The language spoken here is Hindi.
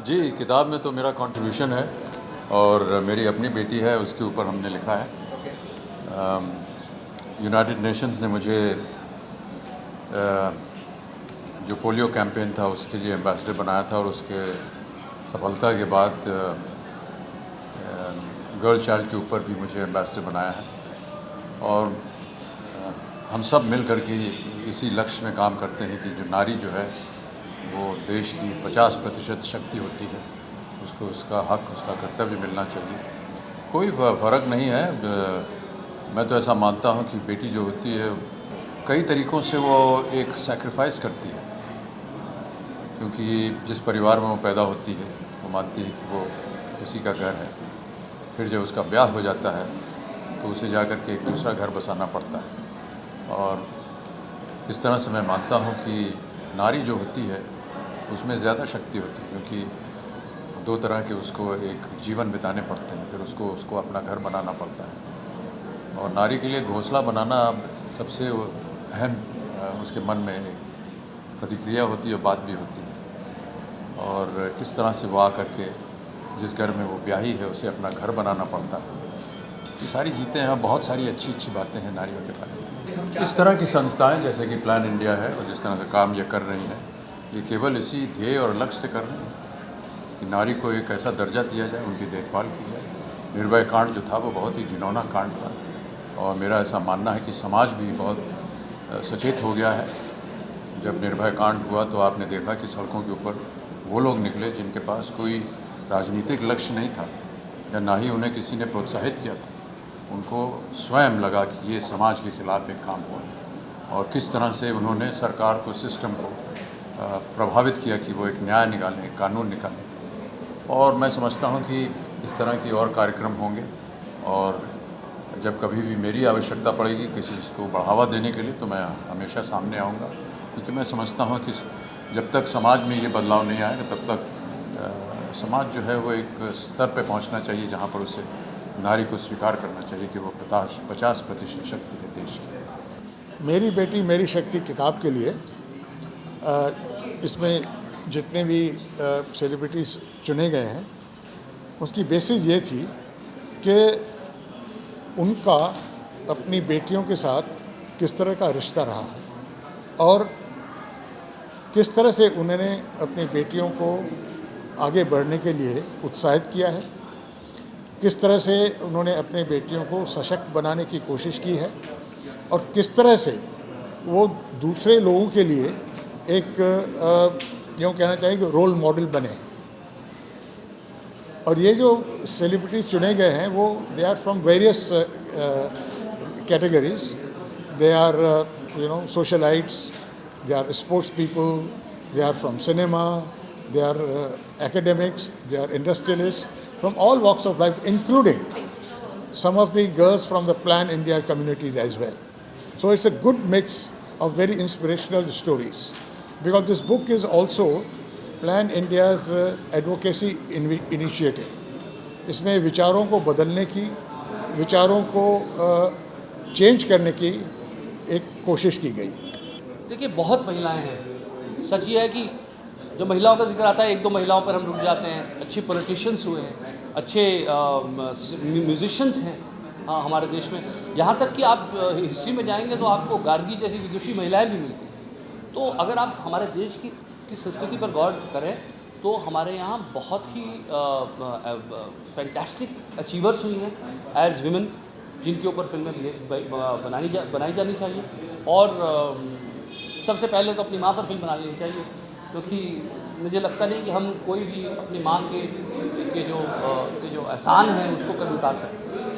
जी, किताब में तो मेरा कंट्रीब्यूशन है और मेरी अपनी बेटी है, उसके ऊपर हमने लिखा है। यूनाइटेड नेशंस ने मुझे जो पोलियो कैंपेन था उसके लिए एम्बेसडर बनाया था और उसके सफलता के बाद गर्ल चाइल्ड के ऊपर भी मुझे एम्बेसडर बनाया है। और हम सब मिल कर के इसी लक्ष्य में काम करते हैं कि जो नारी जो है वो देश की 50% शक्ति होती है, उसको उसका हक, उसका कर्तव्य मिलना चाहिए। कोई फ़र्क नहीं है। मैं तो ऐसा मानता हूँ कि बेटी जो होती है कई तरीक़ों से वो एक सैक्रिफाइस करती है, क्योंकि जिस परिवार में वो पैदा होती है वो मानती है कि वो उसी का घर है। फिर जब उसका ब्याह हो जाता है तो उसे जाकर के एक दूसरा घर बसाना पड़ता है। और इस तरह से मैं मानता हूँ कि नारी जो होती है उसमें ज़्यादा शक्ति होती है, क्योंकि दो तरह के उसको एक जीवन बिताने पड़ते हैं, फिर उसको अपना घर बनाना पड़ता है। और नारी के लिए घोंसला बनाना सबसे अहम उसके मन में एक प्रतिक्रिया होती है, बात भी होती है। और किस तरह से वो आकर के जिस घर में वो ब्याही है उसे अपना घर बनाना पड़ता है, ये सारी चीज़ें हैं। बहुत सारी अच्छी अच्छी बातें हैं नारियों के बारे में। इस तरह की संस्थाएं जैसे कि प्लान इंडिया है और जिस तरह से काम ये कर रही हैं, ये केवल इसी ध्येय और लक्ष्य से कर रही हैं कि नारी को एक ऐसा दर्जा दिया जाए, उनकी देखभाल की जाए। निर्भया कांड जो था वो बहुत ही घिनौना कांड था और मेरा ऐसा मानना है कि समाज भी बहुत सचेत हो गया है। जब निर्भया कांड हुआ तो आपने देखा कि सड़कों के ऊपर वो लोग निकले जिनके पास कोई राजनीतिक लक्ष्य नहीं था या ना ही उन्हें किसी ने प्रोत्साहित किया था। उनको स्वयं लगा कि ये समाज के खिलाफ एक काम हुआ और किस तरह से उन्होंने सरकार को, सिस्टम को प्रभावित किया कि वो एक न्याय निकालें, एक कानून निकालें। और मैं समझता हूँ कि इस तरह की और कार्यक्रम होंगे और जब कभी भी मेरी आवश्यकता पड़ेगी किसी चीज़ को बढ़ावा देने के लिए तो मैं हमेशा सामने आऊँगा, क्योंकि मैं समझता हूँ कि जब तक समाज में ये बदलाव नहीं आएगा तब तक समाज जो है वो एक स्तर पे पहुँचना चाहिए जहाँ पर उसे नारी को स्वीकार करना चाहिए कि वो 50% शक्ति है देश की। मेरी बेटी मेरी शक्ति किताब के लिए इसमें जितने भी सेलिब्रिटीज़ चुने गए हैं उसकी बेसिस ये थी कि उनका अपनी बेटियों के साथ किस तरह का रिश्ता रहा है और किस तरह से उन्होंने अपनी बेटियों को आगे बढ़ने के लिए उत्साहित किया है, किस तरह से उन्होंने अपने बेटियों को सशक्त बनाने की कोशिश की है और किस तरह से वो दूसरे लोगों के लिए एक यूँ कहना चाहिए कि रोल मॉडल बने। और ये जो सेलिब्रिटीज़ चुने गए हैं वो they are from various categories. They are socialites, they are sports people, they are from cinema, they are academics, they are industrialists from all walks of life, including some of the girls from the Plan India communities as well. So it's a good mix of very inspirational stories, because this book is also Plan India's advocacy initiative. इसमें विचारों को बदलने की, विचारों को चेंज करने की एक कोशिश की गई। देखिए, बहुत महिलाएं हैं। सच ये है कि जो महिलाओं का जिक्र आता है, एक दो महिलाओं पर हम रुक जाते हैं। अच्छे पॉलिटिशियंस हुए हैं, अच्छे म्यूजिशियंस हैं हमारे देश में। यहाँ तक कि आप हिस्ट्री में जाएंगे तो आपको गार्गी जैसी विदुषी महिलाएं भी मिलती हैं। तो अगर आप हमारे देश की संस्कृति पर गौर करें तो हमारे यहाँ बहुत ही फैंटास्टिक अचीवर्स हुई हैं एज विमेन, जिनके ऊपर फिल्में बनाई जानी चाहिए। और सबसे पहले तो अपनी माँ पर फिल्म बना लेनी चाहिए, क्योंकि मुझे लगता नहीं कि हम कोई भी अपनी माँ के जो एहसान हैं उसको कभी उतार सकते हैं।